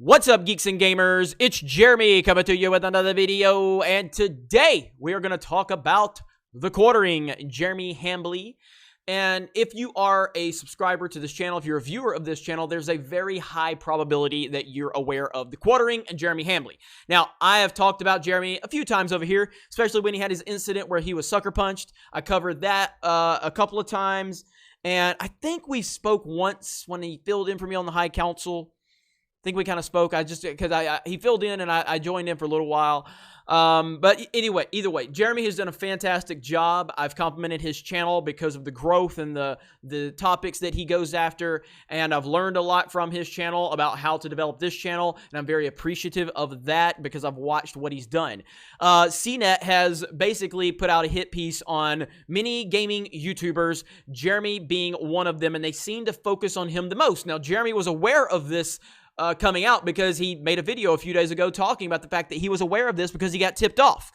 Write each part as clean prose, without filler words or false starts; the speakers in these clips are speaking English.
What's up, geeks and gamers? It's Jeremy coming to you with another video, and today we are going to talk about the quartering, Jeremy Hambly. And if you are a subscriber to this channel, if you're a viewer of this channel, there's a very high probability that you're aware of the quartering and Jeremy Hambly. Now, I have talked about Jeremy a few times over here, especially when he had his incident where he was sucker punched. I covered that a couple of times, and I think we spoke once when he filled in for me on the High Council. I think we kind of spoke. He filled in and I joined in for a little while. But anyway, either way, Jeremy has done a fantastic job. I've complimented his channel because of the growth and the topics that he goes after, and I've learned a lot from his channel about how to develop this channel, and I'm very appreciative of that because I've watched what he's done. CNET has basically put out a hit piece on many gaming YouTubers, Jeremy being one of them, and they seem to focus on him the most. Now, Jeremy was aware of this coming out because he made a video a few days ago talking about the fact that he was aware of this because he got tipped off.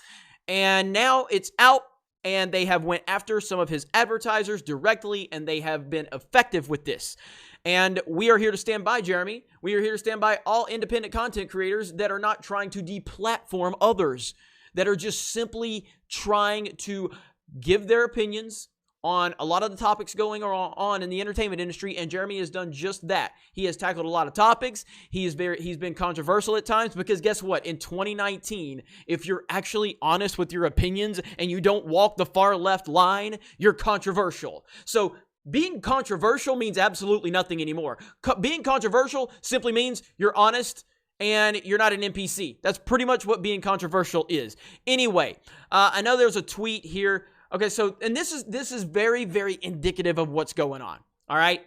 And now it's out, and they have went after some of his advertisers directly, and they have been effective with this. And we are here to stand by Jeremy. We are here to stand by all independent content creators that are not trying to deplatform others, that are just simply trying to give their opinions on a lot of the topics going on in the entertainment industry, and Jeremy has done just that. He has tackled a lot of topics. He's been controversial at times because guess what? In 2019, if you're actually honest with your opinions and you don't walk the far left line, you're controversial. So being controversial means absolutely nothing anymore. Being controversial simply means you're honest and you're not an NPC. That's pretty much what being controversial is. Anyway, I know there's a tweet here. Okay, so, and this is very, very indicative of what's going on, all right?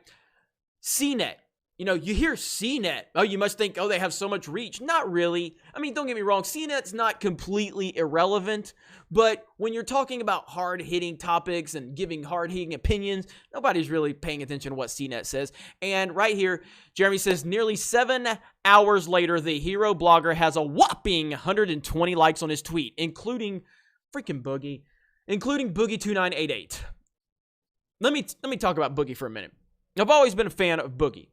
CNET. You know, you hear CNET. Oh, you must think, oh, they have so much reach. Not really. I mean, don't get me wrong. CNET's not completely irrelevant, but when you're talking about hard-hitting topics and giving hard-hitting opinions, nobody's really paying attention to what CNET says. And right here, Jeremy says, nearly 7 hours later, the hero blogger has a whopping 120 likes on his tweet, including freaking Boogie. Including Boogie2988. Let me talk about Boogie for a minute. I've always been a fan of Boogie.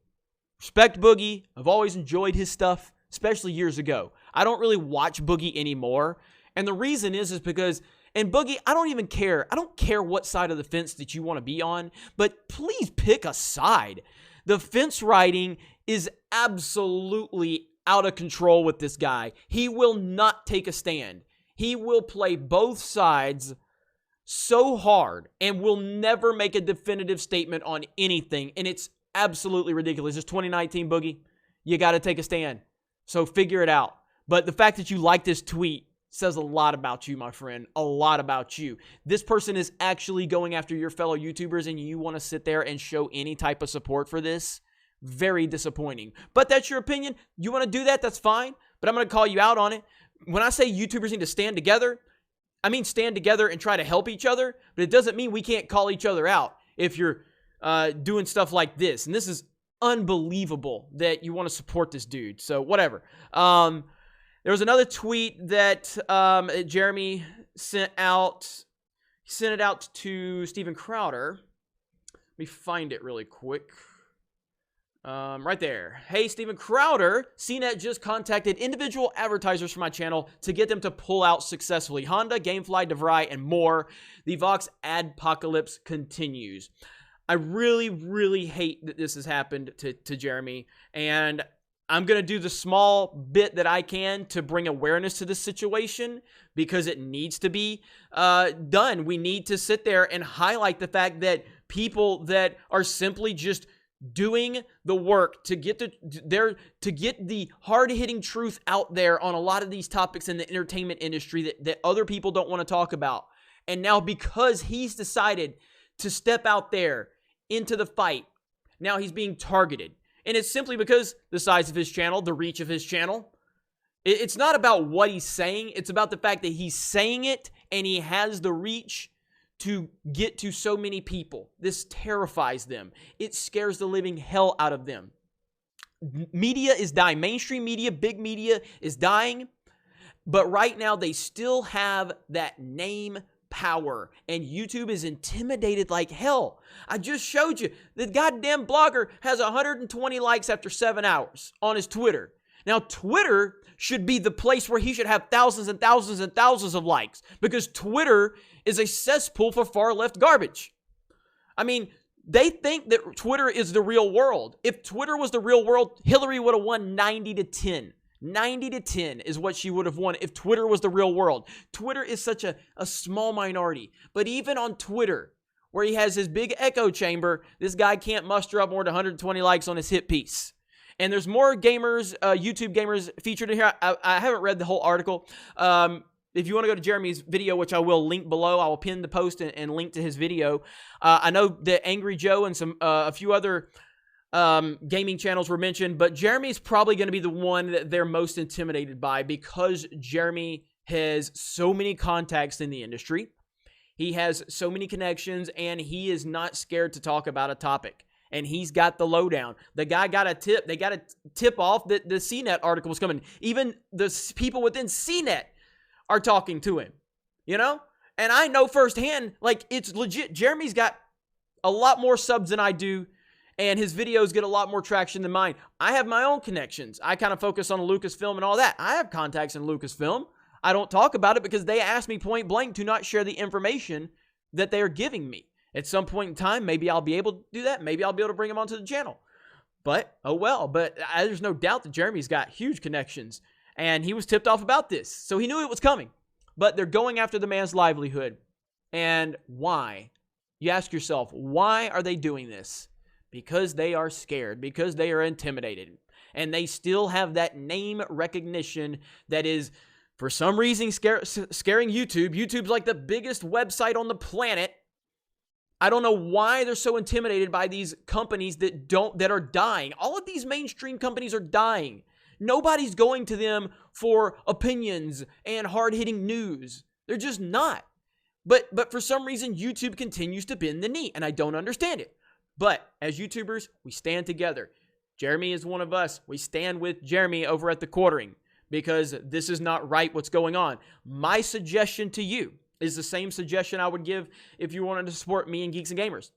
Respect Boogie. I've always enjoyed his stuff, especially years ago. I don't really watch Boogie anymore. And the reason is because, and Boogie, I don't even care. I don't care what side of the fence that you want to be on, but please pick a side. The fence riding is absolutely out of control with this guy. He will not take a stand. He will play both sides so hard and will never make a definitive statement on anything, and it's absolutely ridiculous. It's 2019, Boogie. You got to take a stand, so figure it out. But the fact that you like this tweet says a lot about you, my friend, a lot about you. This person is actually going after your fellow YouTubers, and you want to sit there and show any type of support for this? Very disappointing. But that's your opinion. You want to do that, that's fine, but I'm going to call you out on it. When I say YouTubers need to stand together, I mean stand together and try to help each other, but it doesn't mean we can't call each other out if you're doing stuff like this. And this is unbelievable that you want to support this dude. So whatever. There was another tweet that Jeremy sent out. He sent it out to Steven Crowder. Let me find it really quick. Right there. Hey, Steven Crowder, CNET just contacted individual advertisers for my channel to get them to pull out successfully. Honda, Gamefly, DeVry, and more. The Vox adpocalypse continues. I really, really hate that this has happened to Jeremy, and I'm going to do the small bit that I can to bring awareness to this situation because it needs to be done. We need to sit there and highlight the fact that people that are simply just doing the work to get the hard-hitting truth out there on a lot of these topics in the entertainment industry that other people don't want to talk about. And now because he's decided to step out there into the fight, now he's being targeted. And it's simply because the size of his channel, the reach of his channel. It's not about what he's saying. It's about the fact that he's saying it and he has the reach to get to so many people. This terrifies them. It scares the living hell out of them. Media is dying. Mainstream media, big media is dying. But right now they still have that name power. And YouTube is intimidated like hell. I just showed you. The goddamn blogger has 120 likes after 7 hours on his Twitter. Now, Twitter should be the place where he should have thousands and thousands and thousands of likes, because Twitter is a cesspool for far-left garbage. I mean, they think that Twitter is the real world. If Twitter was the real world, Hillary would have won 90-10. 90-10 is what she would have won if Twitter was the real world. Twitter is such a small minority. But even on Twitter, where he has his big echo chamber, this guy can't muster up more than 120 likes on his hit piece. And there's more gamers, YouTube gamers featured in here. I haven't read the whole article. If you want to go to Jeremy's video, which I will link below, I will pin the post and link to his video. I know that Angry Joe and a few other gaming channels were mentioned, but Jeremy's probably going to be the one that they're most intimidated by, because Jeremy has so many contacts in the industry. He has so many connections, and he is not scared to talk about a topic. And he's got the lowdown. The guy got a tip. They got a tip off that the CNET article was coming. Even the people within CNET are talking to him, you know? And I know firsthand, like, it's legit. Jeremy's got a lot more subs than I do, and his videos get a lot more traction than mine. I have my own connections. I kind of focus on Lucasfilm and all that. I have contacts in Lucasfilm. I don't talk about it because they asked me point blank to not share the information that they are giving me. At some point in time, maybe I'll be able to do that. Maybe I'll be able to bring him onto the channel. But, oh well. But there's no doubt that Jeremy's got huge connections. And he was tipped off about this. So he knew it was coming. But they're going after the man's livelihood. And why? You ask yourself, why are they doing this? Because they are scared. Because they are intimidated. And they still have that name recognition that is, for some reason, scaring YouTube. YouTube's like the biggest website on the planet. I don't know why they're so intimidated by these companies that are dying. All of these mainstream companies are dying. Nobody's going to them for opinions and hard-hitting news. They're just not. But for some reason, YouTube continues to bend the knee, and I don't understand it. But as YouTubers, we stand together. Jeremy is one of us. We stand with Jeremy over at The Quartering, because this is not right what's going on. My suggestion to you is the same suggestion I would give if you wanted to support me and Geeks and Gamers.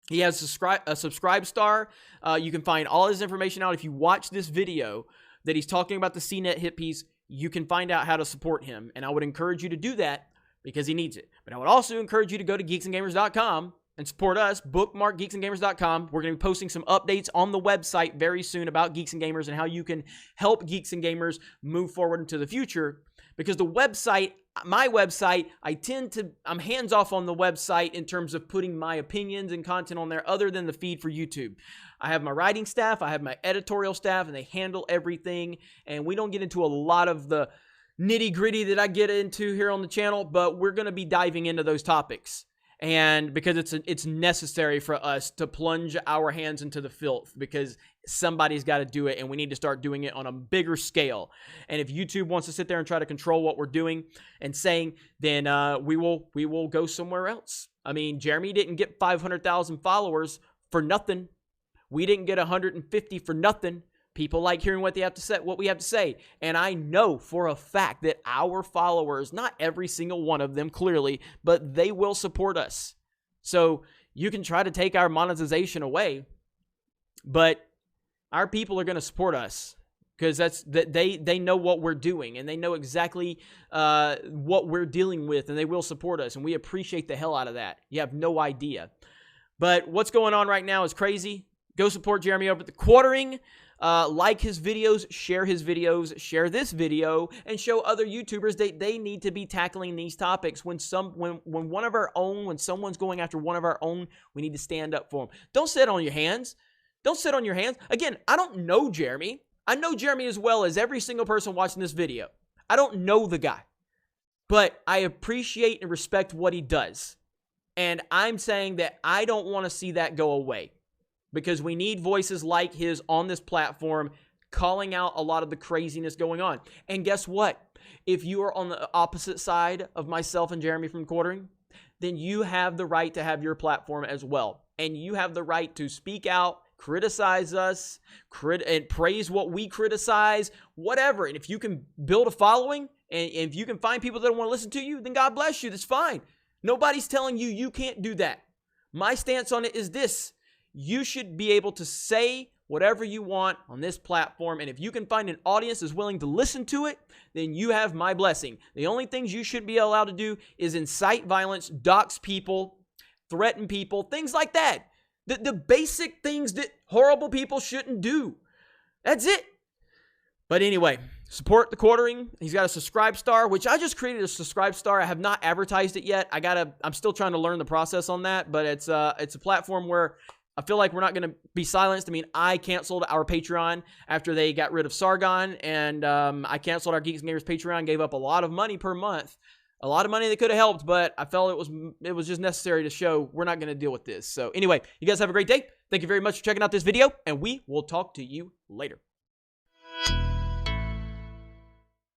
He has a subscribe star. You can find all his information out. If you watch this video that he's talking about the CNET hit piece, you can find out how to support him. And I would encourage you to do that because he needs it. But I would also encourage you to go to geeksandgamers.com and support us. Bookmark geeksandgamers.com. We're going to be posting some updates on the website very soon about Geeks and Gamers and how you can help Geeks and Gamers move forward into the future. Because the website, my website, I'm hands off on the website in terms of putting my opinions and content on there other than the feed for YouTube. I have my writing staff, I have my editorial staff, and they handle everything. And we don't get into a lot of the nitty gritty that I get into here on the channel, but we're going to be diving into those topics. And because it's necessary for us to plunge our hands into the filth, because somebody's got to do it, and we need to start doing it on a bigger scale. And if YouTube wants to sit there and try to control what we're doing and saying, then we will go somewhere else. I mean, Jeremy didn't get 500,000 followers for nothing. We didn't get 150 for nothing. People like hearing what we have to say. And I know for a fact that our followers, not every single one of them clearly, but they will support us. So you can try to take our monetization away, but our people are going to support us because they know what we're doing, and they know exactly what we're dealing with, and they will support us, and we appreciate the hell out of that. You have no idea. But what's going on right now is crazy. Go support Jeremy over at The Quartering. Like his videos, share this video, and show other YouTubers that they need to be tackling these topics. When one of our own, when someone's going after one of our own, we need to stand up for them. Don't sit on your hands. Don't sit on your hands. Again, I don't know Jeremy. I know Jeremy as well as every single person watching this video. I don't know the guy, but I appreciate and respect what he does. And I'm saying that I don't want to see that go away, because we need voices like his on this platform calling out a lot of the craziness going on. And guess what? If you are on the opposite side of myself and Jeremy from Quartering, then you have the right to have your platform as well. And you have the right to speak out, criticize us, and praise what we criticize, whatever. And if you can build a following, and if you can find people that want to listen to you, then God bless you. That's fine. Nobody's telling you you can't do that. My stance on it is this. You should be able to say whatever you want on this platform. And if you can find an audience that's willing to listen to it, then you have my blessing. The only things you should be allowed to do is incite violence, dox people, threaten people, things like that. The basic things that horrible people shouldn't do. That's it. But anyway, support the Quartering. He's got a subscribe star, which I just created a subscribe star. I have not advertised it yet. I'm still trying to learn the process on that, but it's a platform where I feel like we're not going to be silenced. I mean, I canceled our Patreon after they got rid of Sargon, and I canceled our Geeks and Gamers Patreon, gave up a lot of money per month. A lot of money that could have helped, but I felt it was just necessary to show we're not going to deal with this. So anyway, you guys have a great day. Thank you very much for checking out this video, and we will talk to you later.